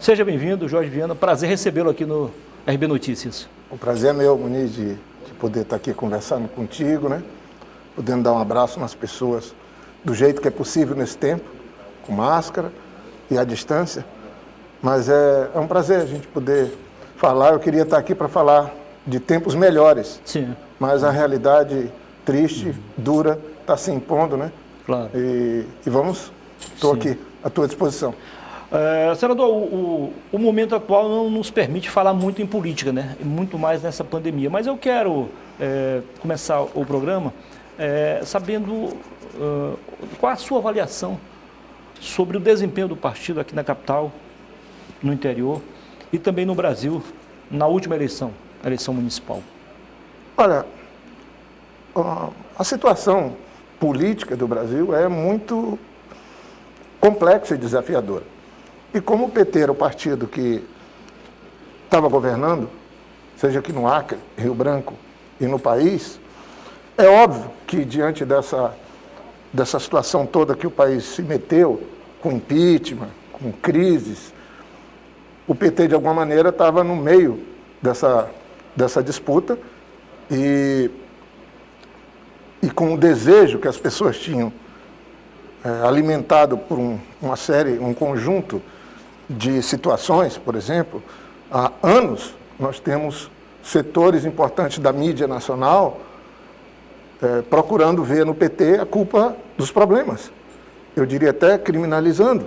Seja bem-vindo, Jorge Viana. Prazer recebê-lo aqui no RB Notícias. O prazer é meu, Muniz, de poder estar aqui conversando contigo, né? Podendo dar um abraço nas pessoas do jeito que é possível nesse tempo, com máscara e à distância. Mas é um prazer a gente poder falar. Eu queria estar aqui para falar de tempos melhores. Sim. Mas a realidade triste, dura, está se impondo, né? Claro. E estou aqui à tua disposição. Senador, o momento atual não nos permite falar muito em política, né? Muito mais nessa pandemia. Mas eu quero começar o programa sabendo qual a sua avaliação sobre o desempenho do partido aqui na capital, no interior e também no Brasil, na última eleição, a eleição municipal. Olha, a situação política do Brasil é muito complexa e desafiadora. E como o PT era o partido que estava governando, seja aqui no Acre, Rio Branco e no país, é óbvio que diante dessa situação toda que o país se meteu, com impeachment, com crises, o PT de alguma maneira estava no meio dessa disputa e com o desejo que as pessoas tinham alimentado por um conjunto de situações, por exemplo, há anos nós temos setores importantes da mídia nacional procurando ver no PT a culpa dos problemas. Eu diria até criminalizando.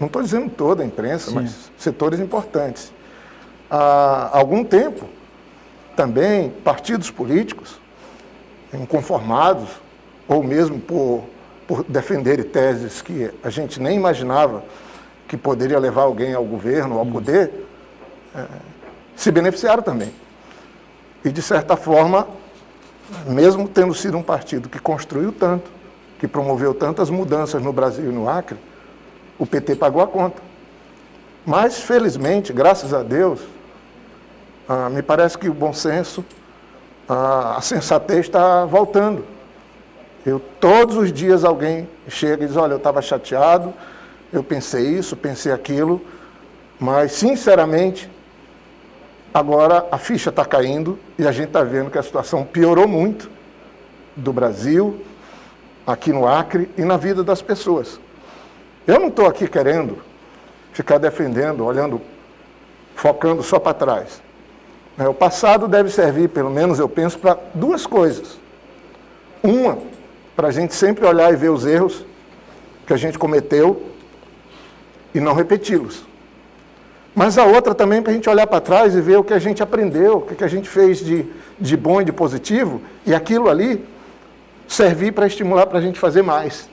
Não estou dizendo toda a imprensa, mas setores importantes. Há algum tempo, também partidos políticos inconformados, ou mesmo por defenderem teses que a gente nem imaginava que poderia levar alguém ao governo, ao poder, se beneficiaram também. E, de certa forma, mesmo tendo sido um partido que construiu tanto, que promoveu tantas mudanças no Brasil e no Acre, o PT pagou a conta. Mas, felizmente, graças a Deus, me parece que o bom senso, a sensatez está voltando. Todos os dias alguém chega e diz, olha, eu estava chateado, eu pensei isso, pensei aquilo, mas, sinceramente, agora a ficha está caindo e a gente está vendo que a situação piorou muito do Brasil, aqui no Acre e na vida das pessoas. Eu não estou aqui querendo ficar defendendo, olhando, focando só para trás. O passado deve servir, pelo menos eu penso, para duas coisas. Uma, para a gente sempre olhar e ver os erros que a gente cometeu e não repeti-los. Mas a outra também para a gente olhar para trás e ver o que a gente aprendeu, o que a gente fez de bom e de positivo, e aquilo ali servir para estimular para a gente fazer mais.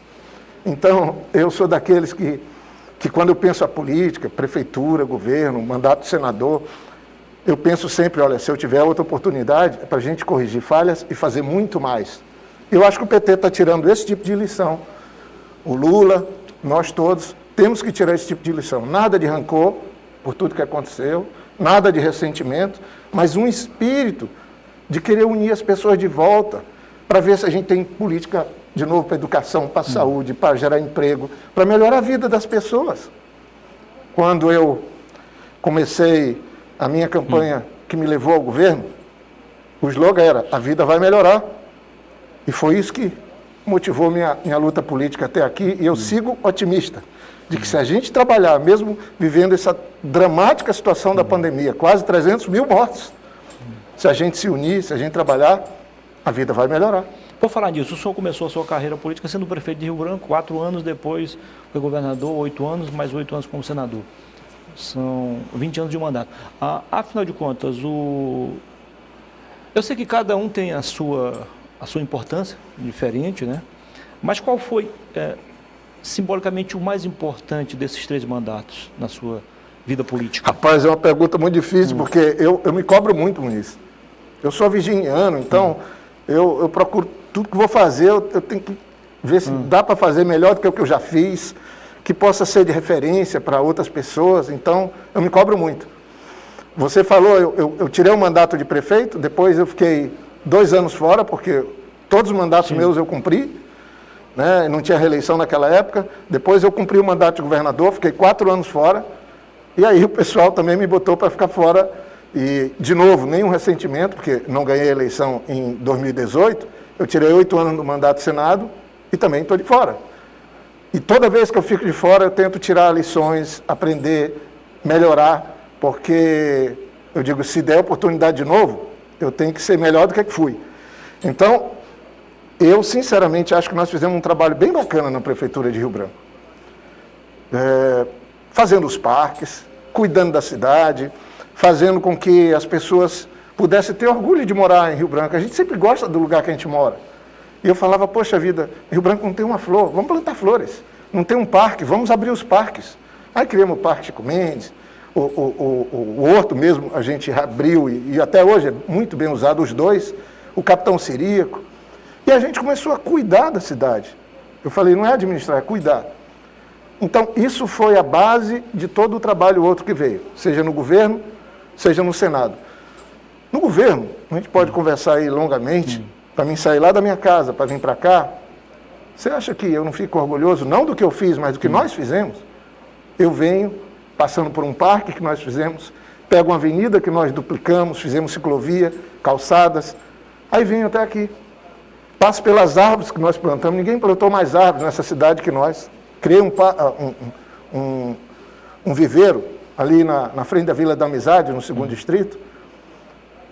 Então, eu sou daqueles que quando eu penso a política, prefeitura, governo, mandato de senador, eu penso sempre, olha, se eu tiver outra oportunidade, é para a gente corrigir falhas e fazer muito mais. Eu acho que o PT está tirando esse tipo de lição. O Lula, nós todos, temos que tirar esse tipo de lição. Nada de rancor por tudo que aconteceu, nada de ressentimento, mas um espírito de querer unir as pessoas de volta, para ver se a gente tem política, de novo, para educação, para saúde, para gerar emprego, para melhorar a vida das pessoas. Quando eu comecei a minha campanha que me levou ao governo, o slogan era, a vida vai melhorar. E foi isso que motivou minha luta política até aqui, e eu sigo otimista, de que se a gente trabalhar, mesmo vivendo essa dramática situação da pandemia, quase 300 mil mortos, se a gente se unir, se a gente trabalhar, a vida vai melhorar. Por falar nisso, o senhor começou a sua carreira política sendo prefeito de Rio Branco, 4 anos depois foi governador, 8 anos, mais 8 anos como senador. São 20 anos de mandato. Afinal de contas, eu sei que cada um tem a sua importância diferente, né? Mas qual foi, simbolicamente, o mais importante desses 3 mandatos na sua vida política? Rapaz, é uma pergunta muito difícil, porque eu me cobro muito com isso. Eu sou virginiano, então eu procuro tudo que vou fazer, eu tenho que ver se dá para fazer melhor do que o que eu já fiz, que possa ser de referência para outras pessoas, então eu me cobro muito. Você falou, eu tirei o mandato de prefeito, depois eu fiquei 2 anos fora, porque todos os mandatos meus eu cumpri, né? Não tinha reeleição naquela época. Depois eu cumpri o mandato de governador, fiquei 4 anos fora, E aí o pessoal também me botou para ficar fora. E, de novo, nenhum ressentimento, porque não ganhei a eleição em 2018. Eu tirei 8 anos do mandato do Senado e também estou de fora. E toda vez que eu fico de fora, eu tento tirar lições, aprender, melhorar, porque eu digo, se der oportunidade de novo, eu tenho que ser melhor do que fui. Então, eu sinceramente acho que nós fizemos um trabalho bem bacana na Prefeitura de Rio Branco. Fazendo os parques, cuidando da cidade, fazendo com que as pessoas pudessem ter orgulho de morar em Rio Branco. A gente sempre gosta do lugar que a gente mora. E eu falava, poxa vida, Rio Branco não tem uma flor, vamos plantar flores. Não tem um parque, vamos abrir os parques. Aí criamos o Parque Chico Mendes, o Horto mesmo a gente abriu e até hoje é muito bem usado, os dois, o Capitão Ciríaco. E a gente começou a cuidar da cidade. Eu falei, não é administrar, é cuidar. Então, isso foi a base de todo o trabalho outro que veio, seja no governo, seja no Senado. No governo, a gente pode conversar aí longamente, para mim sair lá da minha casa, para vir para cá. Você acha que eu não fico orgulhoso, não do que eu fiz, mas do que nós fizemos? Eu venho, passando por um parque que nós fizemos, pego uma avenida que nós duplicamos, fizemos ciclovia, calçadas, aí venho até aqui. Passo pelas árvores que nós plantamos, ninguém plantou mais árvores nessa cidade que nós. Criei um viveiro ali na frente da Vila da Amizade, no 2º distrito,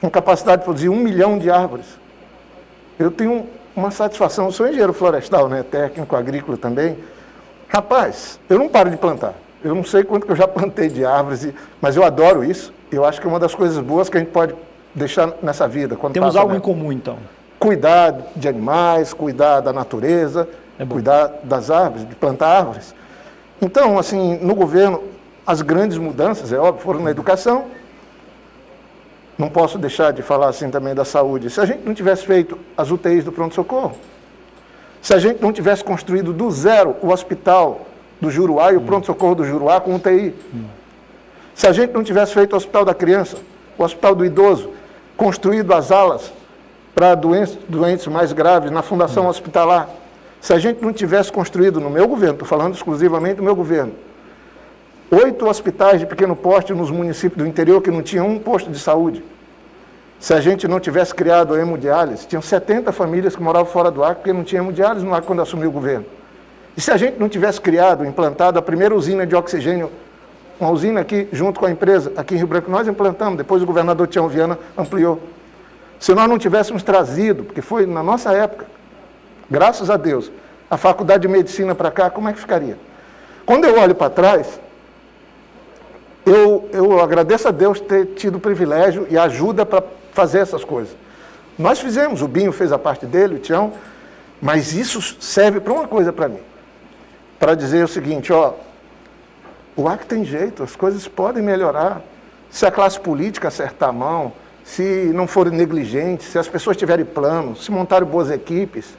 com capacidade de produzir 1 milhão de árvores. Eu tenho uma satisfação, eu sou engenheiro florestal, né, técnico agrícola também. Rapaz, eu não paro de plantar. Eu não sei quanto que eu já plantei de árvores, mas eu adoro isso. Eu acho que é uma das coisas boas que a gente pode deixar nessa vida. Temos algo em comum, então. Cuidar de animais, cuidar da natureza, cuidar das árvores, de plantar árvores. Então, assim, no governo, as grandes mudanças, é óbvio, foram na educação. Não posso deixar de falar assim também da saúde. Se a gente não tivesse feito as UTIs do pronto-socorro, se a gente não tivesse construído do zero o hospital do Juruá e o pronto-socorro do Juruá com UTI, se a gente não tivesse feito o hospital da criança, o hospital do idoso, construído as alas para doentes mais graves na fundação hospitalar, se a gente não tivesse construído no meu governo, estou falando exclusivamente do meu governo, 8 hospitais de pequeno porte nos municípios do interior que não tinham um posto de saúde. Se a gente não tivesse criado a hemodiálise, tinham 70 famílias que moravam fora do Acre porque não tinha hemodiálise no Acre quando assumiu o governo. E se a gente não tivesse criado, implantado a primeira usina de oxigênio, uma usina aqui, junto com a empresa, aqui em Rio Branco, nós implantamos, depois o governador Tião Viana ampliou. Se nós não tivéssemos trazido, porque foi na nossa época, graças a Deus, a Faculdade de Medicina para cá, como é que ficaria? Quando eu olho para trás, eu agradeço a Deus ter tido o privilégio e a ajuda para fazer essas coisas. Nós fizemos, o Binho fez a parte dele, o Tião, mas isso serve para uma coisa para mim. Para dizer o seguinte, ó, o Acre tem jeito, as coisas podem melhorar. Se a classe política acertar a mão, se não forem negligentes, se as pessoas tiverem plano, se montarem boas equipes.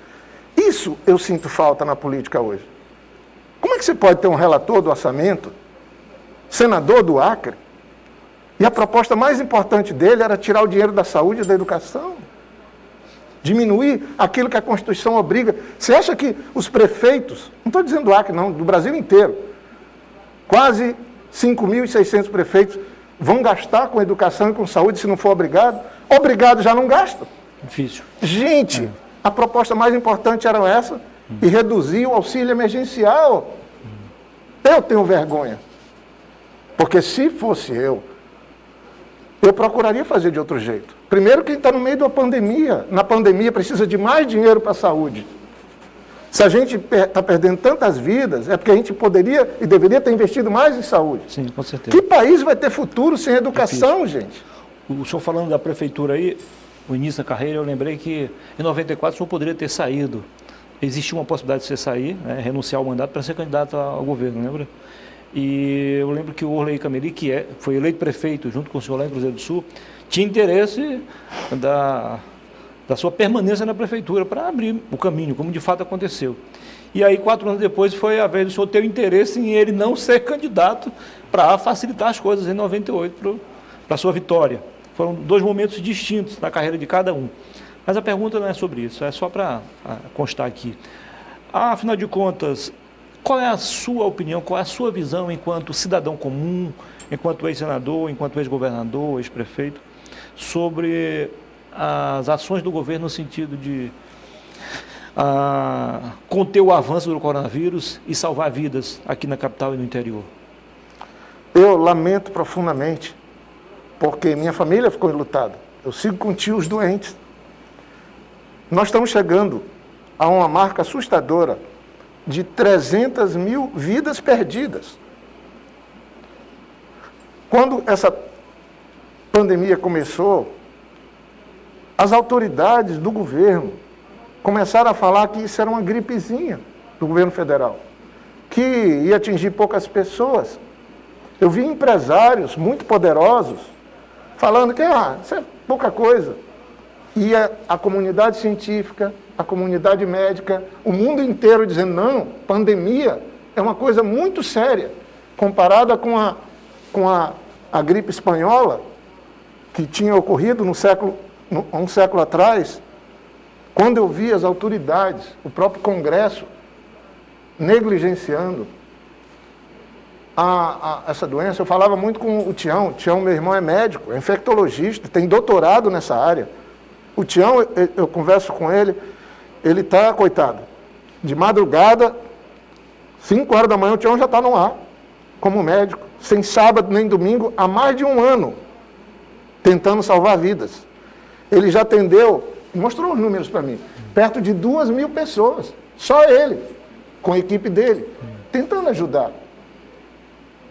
Isso eu sinto falta na política hoje. Como é que você pode ter um relator do orçamento, senador do Acre, e a proposta mais importante dele era tirar o dinheiro da saúde e da educação? Diminuir aquilo que a Constituição obriga. Você acha que os prefeitos, não estou dizendo do Acre não, do Brasil inteiro, quase 5.600 prefeitos vão gastar com educação e com saúde se não for obrigado? Obrigado já não gasta. Difícil. Gente, a proposta mais importante era essa, e reduzir o auxílio emergencial. Eu tenho vergonha. Porque se fosse eu procuraria fazer de outro jeito. Primeiro, quem está no meio da pandemia. Na pandemia precisa de mais dinheiro para a saúde. Se a gente está perdendo tantas vidas, é porque a gente poderia e deveria ter investido mais em saúde. Sim, com certeza. Que país vai ter futuro sem educação, gente? O senhor falando da prefeitura aí, no início da carreira, eu lembrei que em 94 o senhor poderia ter saído. Existia uma possibilidade de você sair, né, renunciar ao mandato para ser candidato ao governo, lembra? E eu lembro que o Orley Cameli, que foi eleito prefeito junto com o senhor lá em Cruzeiro do Sul, tinha interesse da sua permanência na prefeitura para abrir o caminho, como de fato aconteceu. E aí, 4 anos depois, foi a vez do senhor ter o interesse em ele não ser candidato para facilitar as coisas em 98 para a sua vitória. Foram 2 momentos distintos na carreira de cada um. Mas a pergunta não é sobre isso, é só para constar aqui. Afinal de contas, qual é a sua opinião, qual é a sua visão enquanto cidadão comum, enquanto ex-senador, enquanto ex-governador, ex-prefeito, sobre as ações do governo no sentido de conter o avanço do coronavírus e salvar vidas aqui na capital e no interior? Eu lamento profundamente, porque minha família ficou enlutada. Eu sigo com tios doentes. Nós estamos chegando a uma marca assustadora de 300 mil vidas perdidas. Quando essa pandemia começou, as autoridades do governo começaram a falar que isso era uma gripezinha do governo federal, que ia atingir poucas pessoas. Eu vi empresários muito poderosos falando que isso é pouca coisa. E a comunidade científica, a comunidade médica, o mundo inteiro dizendo, não, pandemia é uma coisa muito séria, comparada com a gripe espanhola, que tinha ocorrido um século atrás. Quando eu vi as autoridades, o próprio Congresso, negligenciando essa doença, eu falava muito com o Tião. O Tião, meu irmão, é médico, é infectologista, tem doutorado nessa área. O Tião, eu converso com ele, ele está, coitado, de madrugada, 5 horas da manhã, o Tião já está no ar, como médico, sem sábado nem domingo, há mais de 1 ano, tentando salvar vidas. Ele já atendeu, mostrou os números para mim, perto de 2.000 pessoas, só ele, com a equipe dele, tentando ajudar.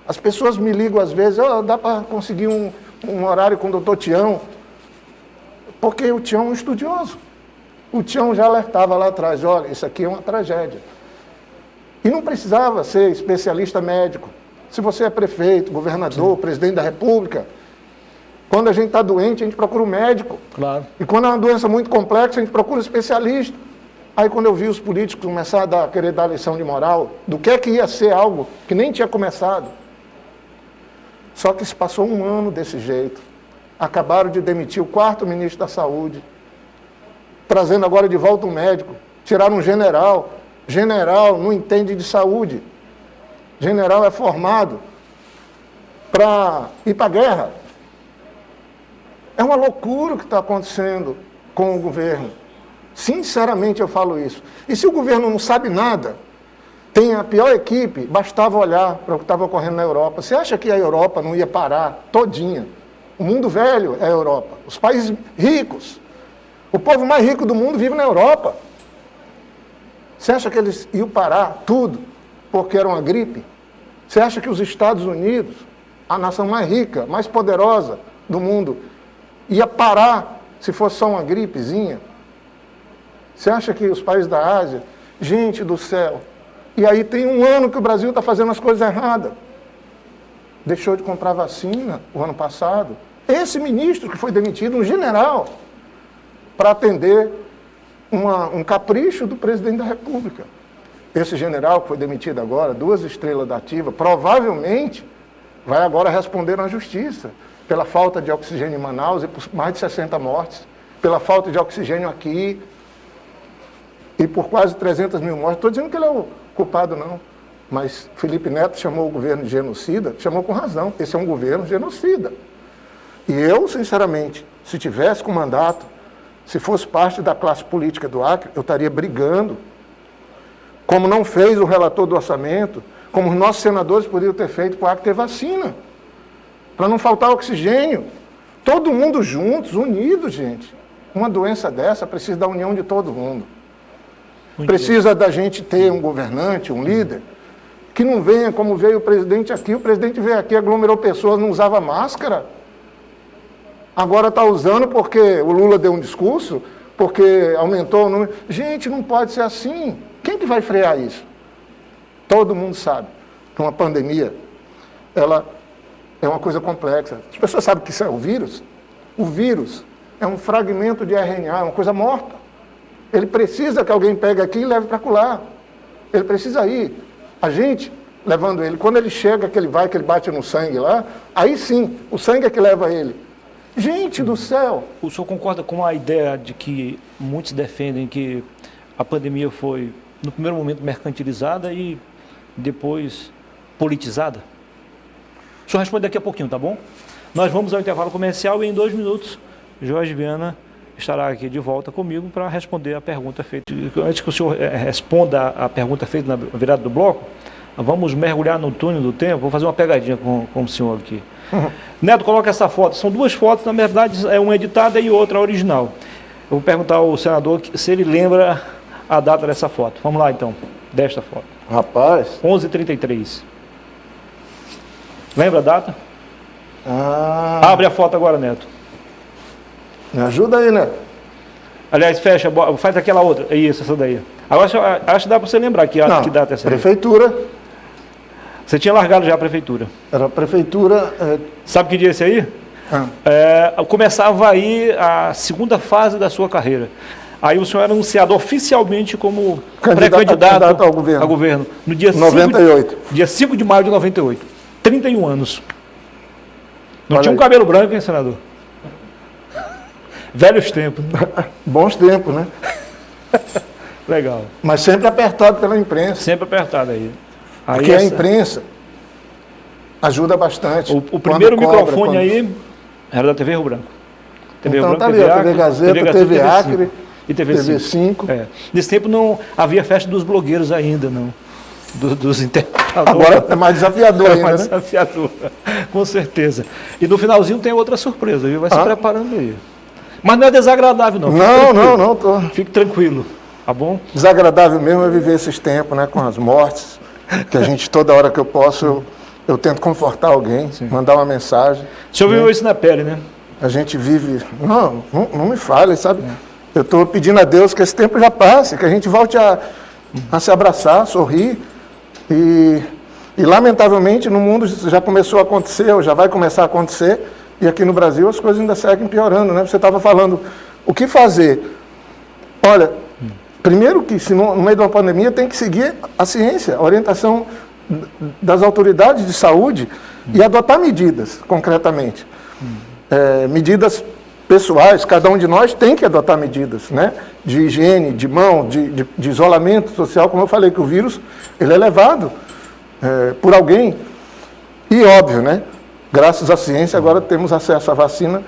As pessoas me ligam às vezes, dá para conseguir um horário com o doutor Tião, porque o Tião é um estudioso. O Tião já alertava lá atrás, olha, isso aqui é uma tragédia. E não precisava ser especialista médico. Se você é prefeito, governador, presidente da República, quando a gente está doente, a gente procura um médico. Claro. E quando é uma doença muito complexa, a gente procura um especialista. Aí quando eu vi os políticos começar a querer dar lição de moral, do que é que ia ser algo que nem tinha começado. Só que se passou 1 ano desse jeito. Acabaram de demitir o 4º ministro da Saúde, trazendo agora de volta um médico. Tiraram um general. General não entende de saúde. General é formado para ir para a guerra. É uma loucura o que está acontecendo com o governo. Sinceramente eu falo isso. E se o governo não sabe nada, tem a pior equipe, bastava olhar para o que estava ocorrendo na Europa. Você acha que a Europa não ia parar todinha? O mundo velho é a Europa. Os países ricos. O povo mais rico do mundo vive na Europa. Você acha que eles iam parar tudo porque era uma gripe? Você acha que os Estados Unidos, a nação mais rica, mais poderosa do mundo, ia parar se fosse só uma gripezinha? Você acha que os países da Ásia... Gente do céu! E aí tem 1 ano que o Brasil está fazendo as coisas erradas. Deixou de comprar vacina o ano passado. Esse ministro que foi demitido, um general, para atender um capricho do presidente da República. Esse general que foi demitido agora, 2 estrelas da ativa, provavelmente vai agora responder na justiça pela falta de oxigênio em Manaus e por mais de 60 mortes, pela falta de oxigênio aqui e por quase 300 mil mortes. Estou dizendo que ele é o culpado, não. Mas Felipe Neto chamou o governo de genocida, chamou com razão. Esse é um governo genocida. E eu, sinceramente, se tivesse com mandato, se fosse parte da classe política do Acre, eu estaria brigando, como não fez o relator do orçamento, como os nossos senadores poderiam ter feito para o Acre ter vacina, para não faltar oxigênio. Todo mundo juntos, unidos, gente. Uma doença dessa precisa da união de todo mundo. Precisa da gente ter um governante, um líder, que não venha como veio o presidente aqui. O presidente veio aqui, aglomerou pessoas, não usava máscara. Agora está usando porque o Lula deu um discurso, porque aumentou o número. Gente, não pode ser assim. Quem que vai frear isso? Todo mundo sabe que uma pandemia, ela é uma coisa complexa. As pessoas sabem que isso é o vírus. O vírus é um fragmento de RNA, é uma coisa morta. Ele precisa que alguém pegue aqui e leve para colar. Ele precisa ir. A gente, levando ele, quando ele chega, que ele vai, que ele bate no sangue lá, aí sim, o sangue é que leva ele. Gente do céu! O senhor concorda com a ideia de que muitos defendem que a pandemia foi, no primeiro momento, mercantilizada e depois politizada? O senhor responde daqui a pouquinho, tá bom? Nós vamos ao intervalo comercial e em 2 minutos, Jorge Viana estará aqui de volta comigo para responder a pergunta feita. Antes que o senhor responda a pergunta feita na virada do bloco, vamos mergulhar no túnel do tempo. Vou fazer uma pegadinha com o senhor aqui. Neto, coloca essa foto. São 2 fotos, na verdade, uma editada e outra original. Eu vou perguntar ao senador se ele lembra a data dessa foto. Vamos lá, então, desta foto. Rapaz. 11h33. Lembra a data? Ah. Abre a foto agora, Neto. Me ajuda aí, né? Aliás, fecha, faz aquela outra. Isso, essa daí. Agora acho que dá para você lembrar que data é essa aí. Prefeitura. Você tinha largado já a prefeitura. Era a prefeitura. Sabe que dia é esse aí? Começava aí a segunda fase da sua carreira. Aí o senhor era anunciado oficialmente como pré-candidato ao governo. No dia 98. Dia 5 de maio de 98. 31 anos. Não Olha tinha um aí. cabelo branco, hein, senador? Velhos tempos. Né? Bons tempos, né? Legal. Mas sempre apertado pela imprensa. Sempre apertado aí. Porque a imprensa ajuda bastante. O primeiro microfone aí era da TV Rio Branco. TV Rio Branco, tá ali, TV Acre, Gazeta, TV Acre e TV 5. Nesse tempo não havia festa dos blogueiros ainda, não. Dos interpretadores. Agora é mais desafiador ainda, mais desafiador, com certeza. E no finalzinho tem outra surpresa, viu? Vai se preparando aí. Mas não é desagradável, não. Não. Fique tranquilo, tá bom? Desagradável mesmo é viver esses tempos, né? Com as mortes, que a gente, toda hora que eu posso, eu tento confortar alguém, mandar uma mensagem. O senhor viveu isso na pele, né? A gente vive... Não me fale, sabe? Eu estou pedindo a Deus que esse tempo já passe, que a gente volte a se abraçar, sorrir. E lamentavelmente, no mundo já começou a acontecer, ou já vai começar a acontecer, e aqui no Brasil as coisas ainda seguem piorando, né? Você estava falando, o que fazer? Olha, primeiro que se no meio de uma pandemia tem que seguir a ciência, a orientação das autoridades de saúde e adotar medidas, concretamente. Medidas pessoais, cada um de nós tem que adotar medidas, né? De higiene, de mão, de isolamento social, como eu falei, que o vírus ele é levado por alguém. E óbvio, né? Graças à ciência, agora temos acesso à vacina,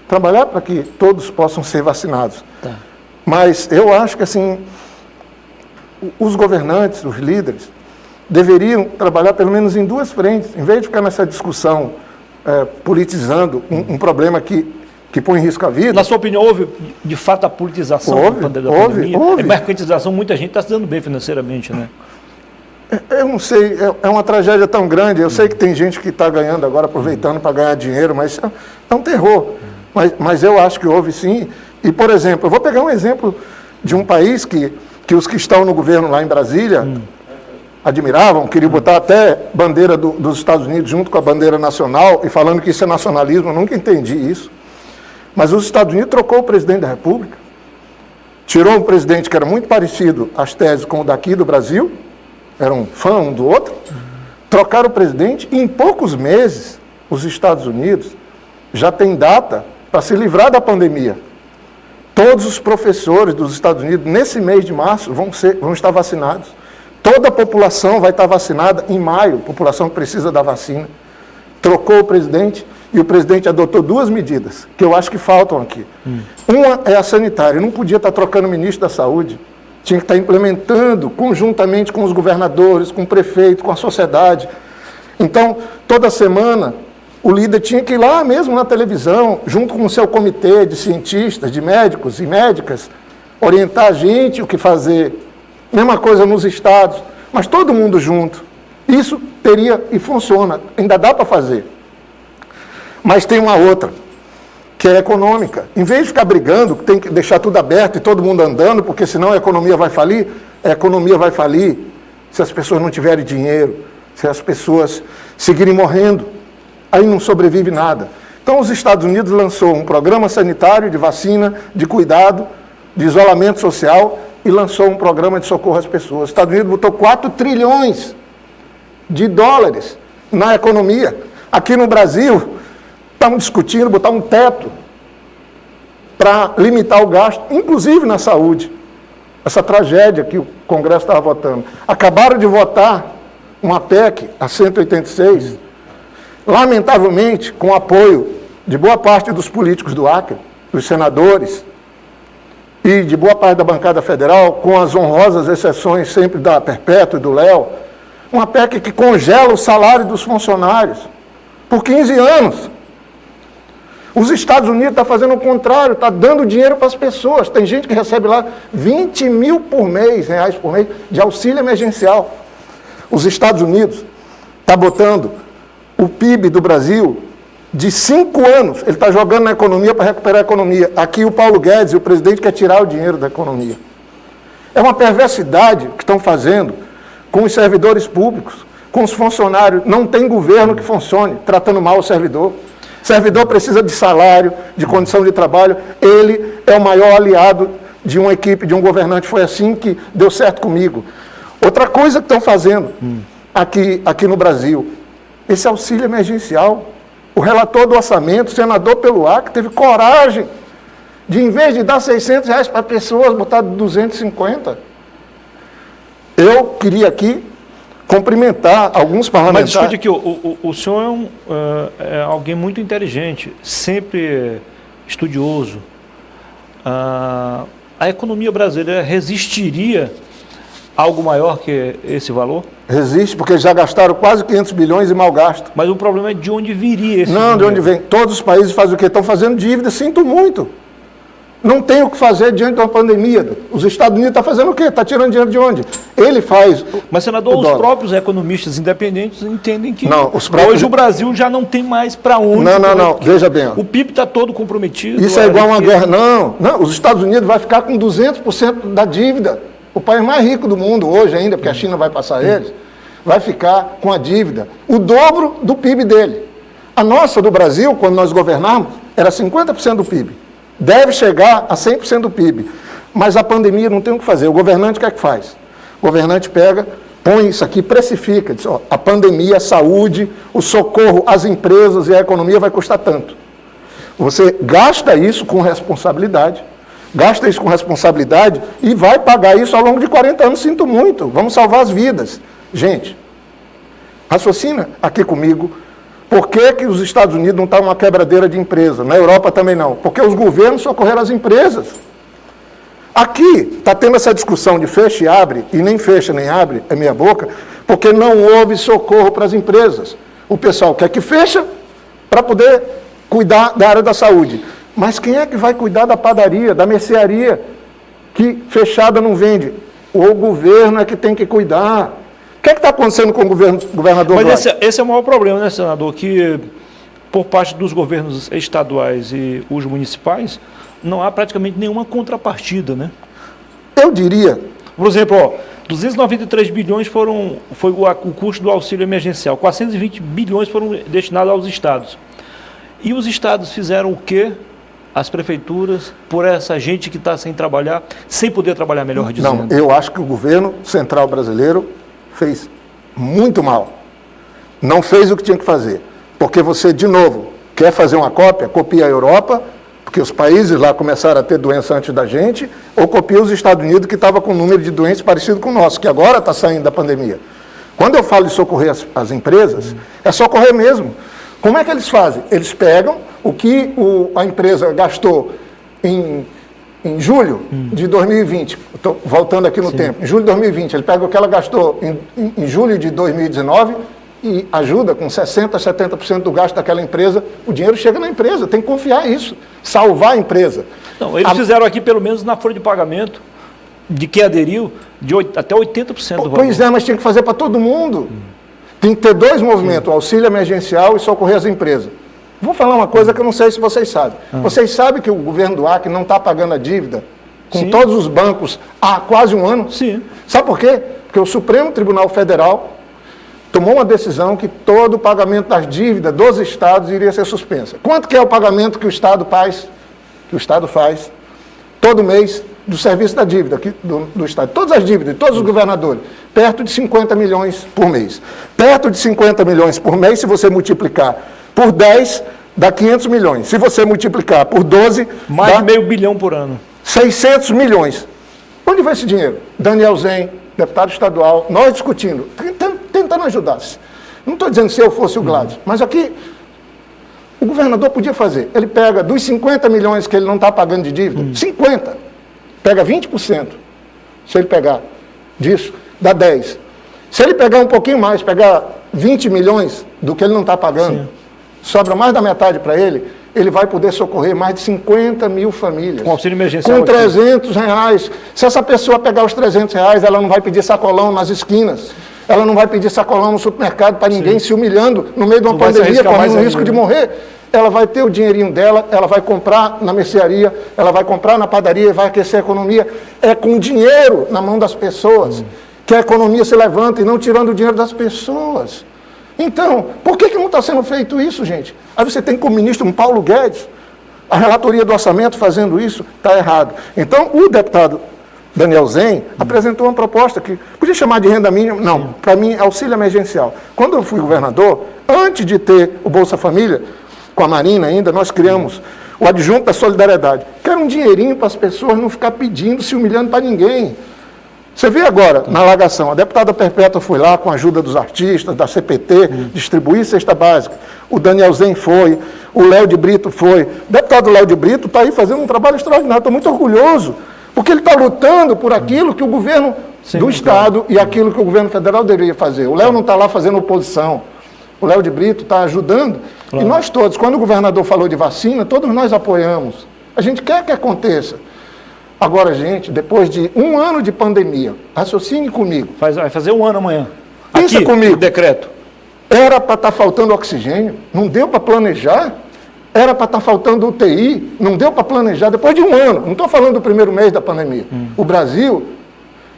trabalhar para que todos possam ser vacinados. Tá. Mas eu acho que, assim, os governantes, os líderes, deveriam trabalhar pelo menos em 2 frentes, em vez de ficar nessa discussão politizando um problema que põe em risco a vida. Na sua opinião, houve, de fato, a politização da pandemia? Houve. A mercantilização, muita gente está se dando bem financeiramente, né? Eu não sei, é uma tragédia tão grande. Eu sei que tem gente que está ganhando agora, aproveitando para ganhar dinheiro, mas é um terror. Mas eu acho que houve sim. E, por exemplo, eu vou pegar um exemplo de um país que os que estão no governo lá em Brasília admiravam, queriam botar até bandeira dos Estados Unidos junto com a bandeira nacional e falando que isso é nacionalismo. Eu nunca entendi isso. Mas os Estados Unidos trocou o presidente da República, tirou um presidente que era muito parecido às teses com o daqui do Brasil, era um fã um do outro, trocaram o presidente e em poucos meses os Estados Unidos já têm data para se livrar da pandemia. Todos os professores dos Estados Unidos, nesse mês de março, vão estar vacinados. Toda a população vai estar vacinada em maio, população que precisa da vacina. Trocou o presidente e o presidente adotou 2 medidas, que eu acho que faltam aqui. Uma é a sanitária, não podia estar trocando o ministro da Saúde. Tinha que estar implementando conjuntamente com os governadores, com o prefeito, com a sociedade. Então, toda semana, o líder tinha que ir lá mesmo na televisão, junto com o seu comitê de cientistas, de médicos e médicas, orientar a gente o que fazer. Mesma coisa nos estados, mas todo mundo junto. Isso teria e funciona, ainda dá para fazer. Mas tem uma outra, que é econômica. Em vez de ficar brigando, tem que deixar tudo aberto e todo mundo andando, porque senão a economia vai falir se as pessoas não tiverem dinheiro, se as pessoas seguirem morrendo. Aí não sobrevive nada. Então os Estados Unidos lançou um programa sanitário de vacina, de cuidado, de isolamento social e lançou um programa de socorro às pessoas. Os Estados Unidos botou 4 trilhões de dólares na economia. Aqui no Brasil, estamos discutindo botar um teto para limitar o gasto, inclusive na saúde. Essa tragédia que o Congresso estava votando. Acabaram de votar uma PEC, a 186, lamentavelmente, com o apoio de boa parte dos políticos do Acre, dos senadores e de boa parte da bancada federal, com as honrosas exceções sempre da Perpétua e do Léo, uma PEC que congela o salário dos funcionários por 15 anos. Os Estados Unidos estão fazendo o contrário, está dando dinheiro para as pessoas. Tem gente que recebe lá 20 mil reais por mês de auxílio emergencial. Os Estados Unidos está botando o PIB do Brasil de 5 anos, ele está jogando na economia para recuperar a economia. Aqui o Paulo Guedes e o presidente quer tirar o dinheiro da economia. É uma perversidade que estão fazendo com os servidores públicos, com os funcionários. Não tem governo que funcione tratando mal o servidor. O servidor precisa de salário, de condição de trabalho. Ele é o maior aliado de uma equipe, de um governante. Foi assim que deu certo comigo. Outra coisa que estão fazendo aqui no Brasil, esse auxílio emergencial. O relator do orçamento, senador pelo Acre, teve coragem de, em vez de dar 600 reais para pessoas, botar 250. Eu queria aqui cumprimentar alguns parlamentares. Mas escute aqui, o senhor é alguém muito inteligente, sempre estudioso. A economia brasileira resistiria a algo maior que esse valor? Resiste, porque já gastaram quase 500 bilhões e mal gasto. Mas o problema é de onde viria esse Não, dinheiro. de onde vem. Todos os países fazem o quê? Estão fazendo dívida, sinto muito. Não tem o que fazer diante de uma pandemia. Os Estados Unidos estão fazendo o quê? Está tirando dinheiro de onde? Ele faz. Mas, senador, os próprios economistas independentes entendem que não, hoje o Brasil já não tem mais para onde. Não. Veja bem. O PIB está todo comprometido. Isso é igual a uma guerra. Não. Os Estados Unidos vai ficar com 200% da dívida. O país mais rico do mundo hoje ainda, porque a China vai passar eles, vai ficar com a dívida, o dobro do PIB dele. A nossa do Brasil, quando nós governamos, era 50% do PIB. Deve chegar a 100% do PIB. Mas a pandemia não tem o que fazer. O governante o que é que faz? O governante pega, põe isso aqui, precifica, diz, ó, a pandemia, a saúde, o socorro às empresas e à economia vai custar tanto. Você gasta isso com responsabilidade, e vai pagar isso ao longo de 40 anos, sinto muito. Vamos salvar as vidas. Gente, raciocina aqui comigo. Por que os Estados Unidos não estão uma quebradeira de empresa? Na Europa também não. Porque os governos socorreram as empresas. Aqui está tendo essa discussão de fecha e abre, e nem fecha nem abre, é meia boca, porque não houve socorro para as empresas. O pessoal quer que fecha para poder cuidar da área da saúde. Mas quem é que vai cuidar da padaria, da mercearia, que fechada não vende? O governo é que tem que cuidar. O que é que está acontecendo com o governador? Mas esse é o maior problema, né, senador? Que por parte dos governos estaduais e os municipais, não há praticamente nenhuma contrapartida, né? Eu diria... Por exemplo, ó, 293 bilhões foi o custo do auxílio emergencial, 420 bilhões foram destinados aos estados. E os estados fizeram o quê? As prefeituras, por essa gente que está sem trabalhar, sem poder trabalhar, melhor dizendo. Não, eu acho que o governo central brasileiro fez muito mal. Não fez o que tinha que fazer. Porque você, de novo, quer fazer uma cópia? Copia a Europa, porque os países lá começaram a ter doença antes da gente, ou copia os Estados Unidos, que estava com um número de doentes parecido com o nosso, que agora está saindo da pandemia. Quando eu falo de socorrer as empresas, é socorrer mesmo. Como é que eles fazem? Eles pegam o que a empresa gastou em julho de 2020, estou voltando aqui no tempo, em julho de 2020, ele pega o que ela gastou em julho de 2019 e ajuda com 60%, 70% do gasto daquela empresa, o dinheiro chega na empresa, tem que confiar nisso, salvar a empresa. Não, eles fizeram aqui, pelo menos na folha de pagamento, de quem aderiu, até 80% do valor. Pois é, mas tinha que fazer para todo mundo. Tem que ter dois movimentos, o auxílio emergencial e socorrer as empresas. Vou falar uma coisa que eu não sei se vocês sabem. Vocês sabem que o governo do Acre não está pagando a dívida com todos os bancos há quase um ano? Sim. Sabe por quê? Porque o Supremo Tribunal Federal tomou uma decisão que todo o pagamento das dívidas dos estados iria ser suspensa. Quanto que é o pagamento que o Estado faz? Todo mês do serviço da dívida aqui do Estado. Todas as dívidas, todos os governadores. Perto de 50 milhões por mês. Perto de 50 milhões por mês, se você multiplicar por 10, dá 500 milhões. Se você multiplicar por 12... mais de meio bilhão por ano. 600 milhões. Onde vai esse dinheiro? Daniel Zen, deputado estadual, nós discutindo, tentando ajudar. Não estou dizendo se eu fosse o Gladys, mas aqui o governador podia fazer. Ele pega dos 50 milhões que ele não está pagando de dívida, 50, pega 20%. Se ele pegar disso, dá 10. Se ele pegar um pouquinho mais, pegar 20 milhões do que ele não está pagando, sobra mais da metade para ele vai poder socorrer mais de 50 mil famílias. Com auxílio emergencial. Com 300 reais. Se essa pessoa pegar os 300 reais, ela não vai pedir sacolão nas esquinas. Ela não vai pedir sacolão no supermercado para ninguém se humilhando no meio de uma pandemia, correndo o risco de morrer. Ela vai ter o dinheirinho dela, ela vai comprar na mercearia, ela vai comprar na padaria, vai aquecer a economia. É com dinheiro na mão das pessoas que a economia se levanta e não tirando o dinheiro das pessoas. Então, por que não está sendo feito isso, gente? Aí você tem como ministro um Paulo Guedes, a relatoria do orçamento fazendo isso, está errado. Então, o deputado Daniel Zen apresentou uma proposta que podia chamar de renda mínima, não, para mim é auxílio emergencial. Quando eu fui governador, antes de ter o Bolsa Família, com a Marina ainda, nós criamos o adjunto da solidariedade, que era um dinheirinho para as pessoas não ficar pedindo, se humilhando para ninguém. Você vê agora, na alagação, a deputada Perpétua foi lá com a ajuda dos artistas, da CPT, distribuir cesta básica. O Daniel Zen foi, o Léo de Brito foi. O deputado Léo de Brito está aí fazendo um trabalho extraordinário, estou muito orgulhoso, porque ele está lutando por aquilo que o governo do Estado e aquilo que o governo federal deveria fazer. O Léo não está lá fazendo oposição. O Léo de Brito está ajudando. Claro. E nós todos, quando o governador falou de vacina, todos nós apoiamos. A gente quer que aconteça. Agora, gente, depois de 1 ano de pandemia, raciocine comigo. Vai fazer 1 ano amanhã. Pensa aqui, comigo. O decreto. Era para estar faltando oxigênio, não deu para planejar. Era para estar faltando UTI, não deu para planejar. Depois de 1 ano, não estou falando do primeiro mês da pandemia. O Brasil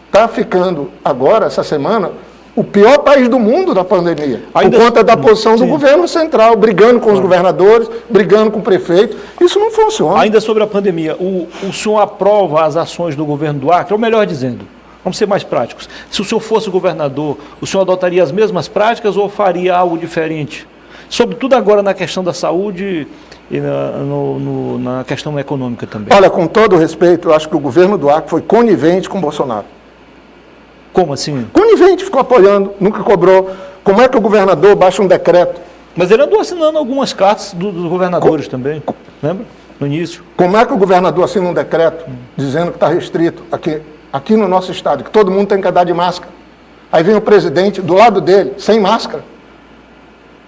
está ficando agora, essa semana, o pior país do mundo da pandemia, por conta da posição do governo central, brigando com os governadores, brigando com o prefeito. Isso não funciona. Ainda sobre a pandemia, o senhor aprova as ações do governo do Acre? Ou melhor dizendo, vamos ser mais práticos, se o senhor fosse governador, o senhor adotaria as mesmas práticas ou faria algo diferente? Sobretudo agora na questão da saúde e na questão econômica também. Olha, com todo respeito, eu acho que o governo do Acre foi conivente com o Bolsonaro. Como assim? Conivente, ficou apoiando, nunca cobrou. Como é que o governador baixa um decreto? Mas ele andou assinando algumas cartas dos governadores também, lembra? No início. Como é que o governador assina um decreto dizendo que está restrito aqui no nosso estado, que todo mundo tem que andar de máscara? Aí vem o presidente do lado dele, sem máscara.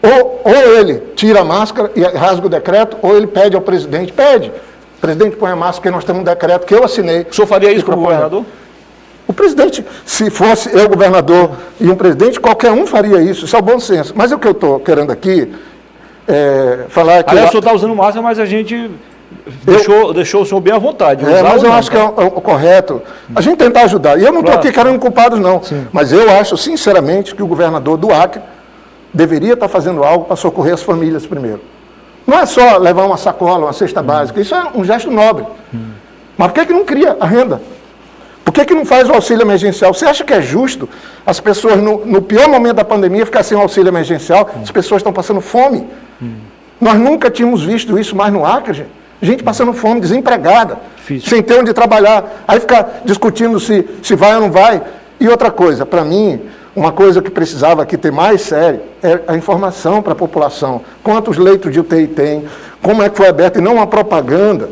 Ou ele tira a máscara e rasga o decreto, ou ele pede ao presidente, o presidente põe a máscara, porque nós temos um decreto que eu assinei. O senhor faria isso para o governador? O presidente, se fosse eu governador e um presidente, qualquer um faria isso, isso é o bom senso. Mas o que eu estou querendo aqui falar é que... Aliás, o senhor está usando máscara, mas a gente deixou o senhor bem à vontade. Mas eu acho que é o correto a gente tentar ajudar. E eu não estou aqui querendo culpados, não. Sim. Mas eu acho, sinceramente, que o governador do Acre deveria estar fazendo algo para socorrer as famílias primeiro. Não é só levar uma sacola, uma cesta básica, isso é um gesto nobre. Mas por que não cria a renda? Por que não faz o auxílio emergencial? Você acha que é justo as pessoas, no pior momento da pandemia, ficar sem o auxílio emergencial? As pessoas estão passando fome. Nós nunca tínhamos visto isso mais no Acre, gente passando fome, desempregada, sem ter onde trabalhar. Aí ficar discutindo se vai ou não vai. E outra coisa, para mim, uma coisa que precisava aqui ter mais sério é a informação para a população. Quantos leitos de UTI tem, como é que foi aberto, e não uma propaganda,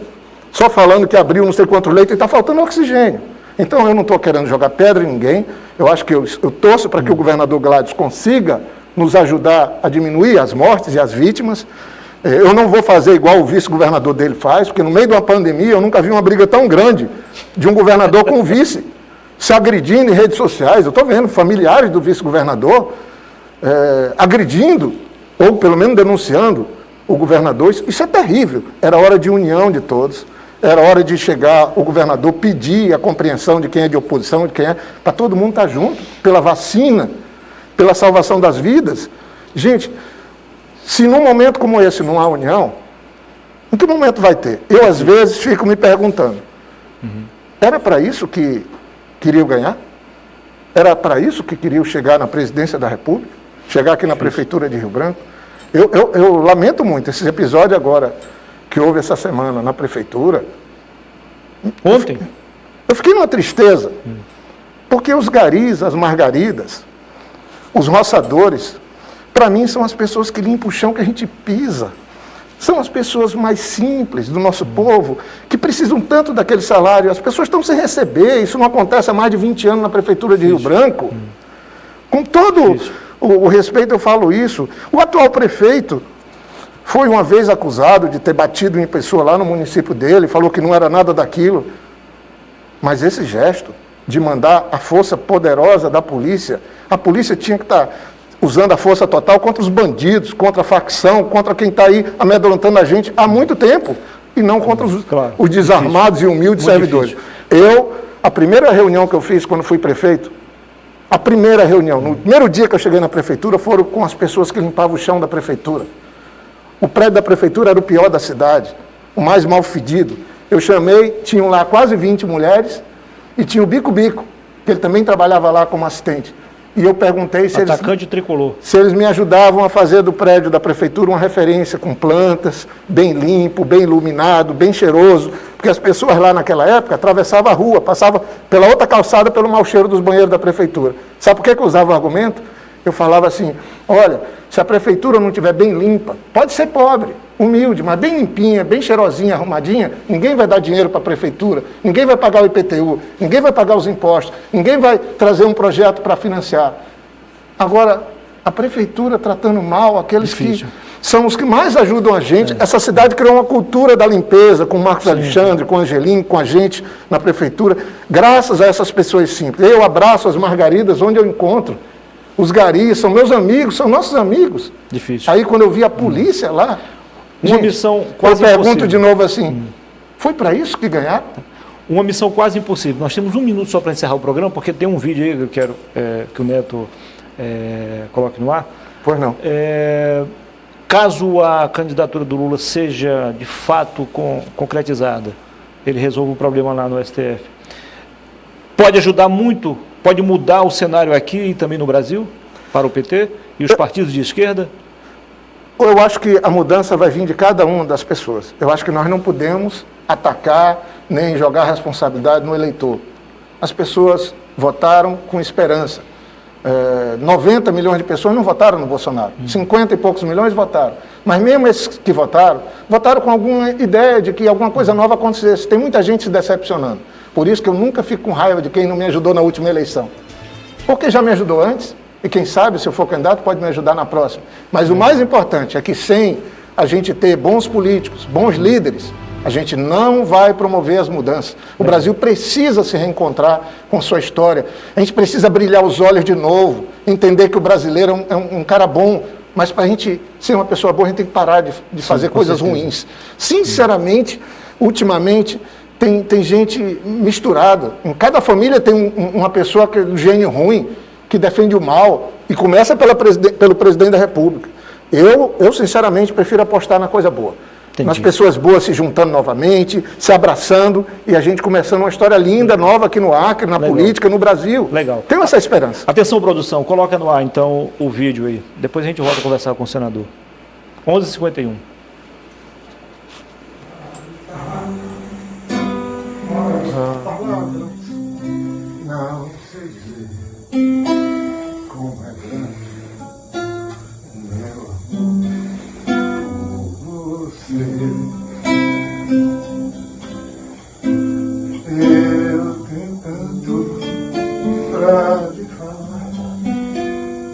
só falando que abriu não sei quantos leitos e está faltando oxigênio. Então, eu não estou querendo jogar pedra em ninguém, eu acho que eu torço para que o governador Gladys consiga nos ajudar a diminuir as mortes e as vítimas. Eu não vou fazer igual o vice-governador dele faz, porque no meio de uma pandemia eu nunca vi uma briga tão grande de um governador com o vice, se agredindo em redes sociais. Eu estou vendo familiares do vice-governador agredindo, ou pelo menos denunciando o governador. Isso é terrível. Era hora de união de todos. Era hora de chegar o governador, pedir a compreensão de quem é de oposição, de quem é, para todo mundo estar junto, pela vacina, pela salvação das vidas. Gente, se num momento como esse não há união, em que momento vai ter? Eu, às vezes, fico me perguntando, era para isso que queriam ganhar? Era para isso que queriam chegar na presidência da República? Chegar aqui na prefeitura de Rio Branco? Eu lamento muito esse episódio agora, que houve essa semana na prefeitura. Ontem? Eu fiquei numa tristeza, porque os garis, as margaridas, os roçadores, para mim, são as pessoas que limpam o chão que a gente pisa. São as pessoas mais simples do nosso povo, que precisam tanto daquele salário. As pessoas estão sem receber. Isso não acontece há mais de 20 anos na Prefeitura de Rio Branco. Com todo o respeito, eu falo isso. O atual prefeito foi uma vez acusado de ter batido em pessoa lá no município dele, falou que não era nada daquilo. Mas esse gesto de mandar a força poderosa da polícia, a polícia tinha que estar usando a força total contra os bandidos, contra a facção, contra quem está aí amedrontando a gente há muito tempo, e não contra os desarmados e humildes servidores. A primeira reunião que eu fiz quando fui prefeito, a primeira reunião, no primeiro dia que eu cheguei na prefeitura, foram com as pessoas que limpavam o chão da prefeitura. O prédio da prefeitura era o pior da cidade, o mais mal fedido. Eu chamei, tinham lá quase 20 mulheres, e tinha o Bico-Bico, que ele também trabalhava lá como assistente. E eu perguntei se eles me ajudavam a fazer do prédio da prefeitura uma referência com plantas, bem limpo, bem iluminado, bem cheiroso, porque as pessoas lá naquela época atravessavam a rua, passavam pela outra calçada pelo mau cheiro dos banheiros da prefeitura. Sabe por que eu usava o argumento? Eu falava assim, olha, se a prefeitura não estiver bem limpa, pode ser pobre, humilde, mas bem limpinha, bem cheirosinha, arrumadinha, ninguém vai dar dinheiro para a prefeitura, ninguém vai pagar o IPTU, ninguém vai pagar os impostos, ninguém vai trazer um projeto para financiar. Agora, a prefeitura tratando mal aqueles que são os que mais ajudam a gente. Essa cidade criou uma cultura da limpeza, com o Marcos Alexandre, com o Angelim, com a gente na prefeitura, graças a essas pessoas simples. Eu abraço as margaridas onde eu encontro. Os garis são meus amigos, são nossos amigos. Difícil. Aí quando eu vi a polícia lá, uma missão quase impossível. Eu pergunto de novo assim, foi para isso que ganharam? Uma missão quase impossível. Nós temos 1 minuto só para encerrar o programa, porque tem um vídeo aí que eu quero que o Neto coloque no ar. Pois não. Caso a candidatura do Lula seja de fato concretizada, ele resolve o problema lá no STF. Pode ajudar muito, pode mudar o cenário aqui e também no Brasil, para o PT e os partidos de esquerda? Eu acho que a mudança vai vir de cada uma das pessoas. Eu acho que nós não podemos atacar nem jogar responsabilidade no eleitor. As pessoas votaram com esperança. 90 milhões de pessoas não votaram no Bolsonaro. 50 e poucos milhões votaram. Mas mesmo esses que votaram com alguma ideia de que alguma coisa nova acontecesse. Tem muita gente se decepcionando. Por isso que eu nunca fico com raiva de quem não me ajudou na última eleição. Porque já me ajudou antes, e quem sabe, se eu for candidato, pode me ajudar na próxima. Mas o mais importante é que sem a gente ter bons políticos, bons líderes, a gente não vai promover as mudanças. O Brasil precisa se reencontrar com sua história. A gente precisa brilhar os olhos de novo, entender que o brasileiro é um cara bom, mas para a gente ser uma pessoa boa, a gente tem que parar de fazer coisas ruins. Sinceramente, ultimamente, tem gente misturada. Em cada família tem uma pessoa que é do gênio ruim, que defende o mal, e começa pelo presidente da República. Eu, sinceramente, prefiro apostar na coisa boa. Entendi. Nas pessoas boas se juntando novamente, se abraçando, e a gente começando uma história linda, nova aqui no Acre, na política, no Brasil. Legal. Tenho essa esperança. Atenção, produção, coloca no ar, então, o vídeo aí. Depois a gente volta a conversar com o senador. 11h51. Não sei dizer como é grande o meu amor por você. Eu tenho tanto pra te falar,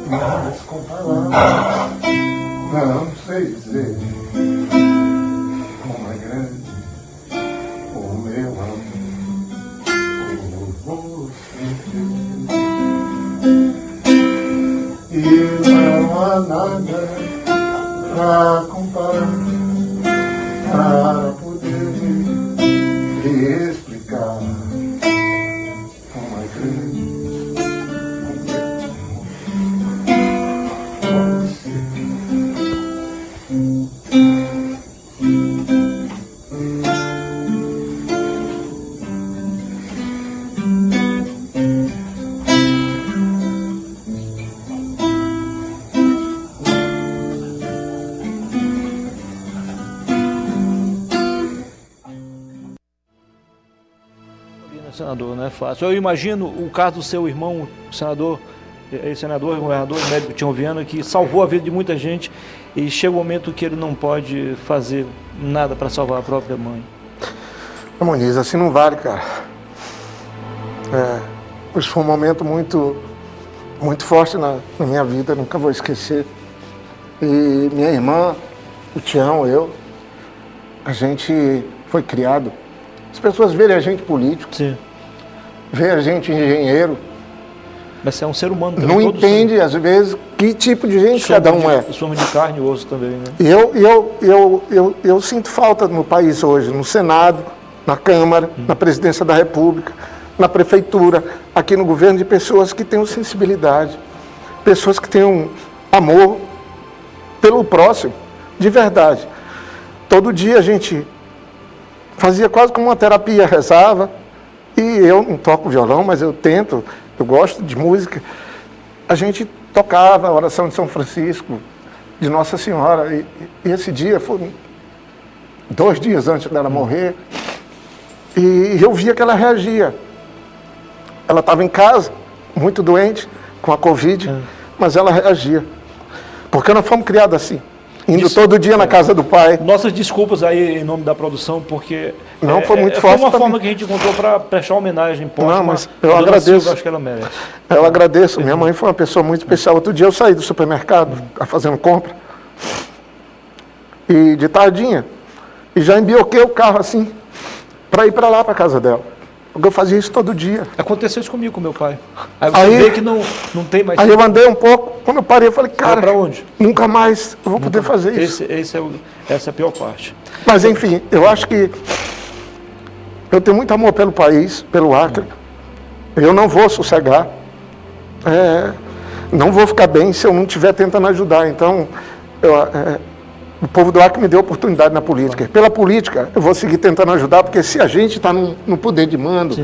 mas com palavras não sei dizer como é grande o meu amor. E não há nada pra comparar, para poder me explicar como é grande Senador, não é fácil. Eu imagino o caso do seu irmão, o senador ex-senador, governador, médico Tião Viana, que salvou a vida de muita gente e chega o momento que ele não pode fazer nada para salvar a própria mãe. Moniz, assim não vale, cara. Hoje foi um momento muito forte na minha vida, nunca vou esquecer. E minha irmã, o Tião, a gente foi criado. As pessoas veem a gente político, veem a gente engenheiro. Mas você é um ser humano também. Não entende, às vezes, que tipo de gente cada um é. Somos de carne e osso também, né? E eu sinto falta no país hoje, no Senado, na Câmara, na Presidência da República, na Prefeitura, aqui no governo, de pessoas que tenham sensibilidade, pessoas que tenham amor pelo próximo, de verdade. Todo dia a gente fazia quase como uma terapia, rezava, e eu não toco violão, mas eu tento, eu gosto de música. A gente tocava a oração de São Francisco, de Nossa Senhora, e esse dia foi 2 dias antes dela morrer, e eu via que ela reagia. Ela estava em casa, muito doente, com a Covid, mas ela reagia. Porque nós fomos criados assim, indo todo dia na casa do pai. Nossas desculpas aí em nome da produção, porque não foi muito forte. Foi uma forma que a gente encontrou para prestar homenagem. Não, mas eu agradeço. Silva, acho que ela merece. Eu agradeço. Minha mãe foi uma pessoa muito especial. Outro dia eu saí do supermercado, fazendo compra, e de tardinha, e já embioquei o carro assim, para ir para lá, para casa dela. Porque eu fazia isso todo dia. Aconteceu isso comigo, com meu pai. Aí você vê que não tem mais... Aí eu andei um pouco, quando eu parei, eu falei, cara, para onde? Nunca mais eu vou poder fazer isso. Essa é a pior parte. Mas, enfim, eu acho que eu tenho muito amor pelo país, pelo Acre. Eu não vou sossegar. Não vou ficar bem se eu não estiver tentando ajudar. Então, o povo do Acre me deu oportunidade na política. Pela política, eu vou seguir tentando ajudar, porque se a gente está no poder de mando,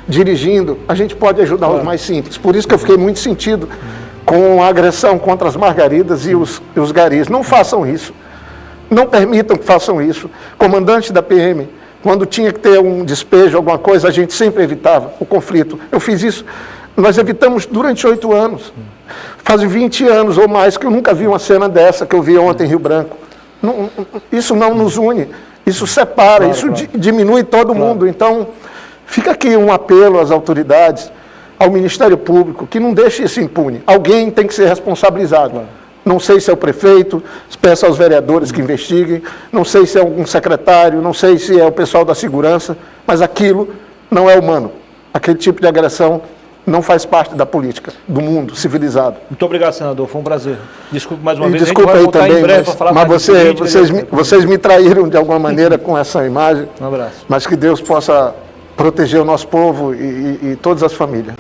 dirigindo, a gente pode ajudar os mais simples. Por isso que eu fiquei muito sentido com a agressão contra as margaridas e os garis. Não façam isso. Não permitam que façam isso. Comandante da PM, quando tinha que ter um despejo, alguma coisa, a gente sempre evitava o conflito. Eu fiz isso. Nós evitamos durante 8 anos. Faz 20 anos ou mais que eu nunca vi uma cena dessa que eu vi ontem em Rio Branco. Não, isso não nos une, isso separa, diminui todo mundo. Então, fica aqui um apelo às autoridades, ao Ministério Público, que não deixe isso impune. Alguém tem que ser responsabilizado. Não sei se é o prefeito, peço aos vereadores que investiguem, não sei se é algum secretário, não sei se é o pessoal da segurança, mas aquilo não é humano. Aquele tipo de agressão não faz parte da política, do mundo civilizado. Muito obrigado, senador. Foi um prazer. Desculpe mais uma vez. Desculpa aí também, mas vocês me traíram de alguma maneira com essa imagem. Um abraço. Mas que Deus possa proteger o nosso povo e todas as famílias.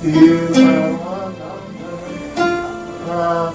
You are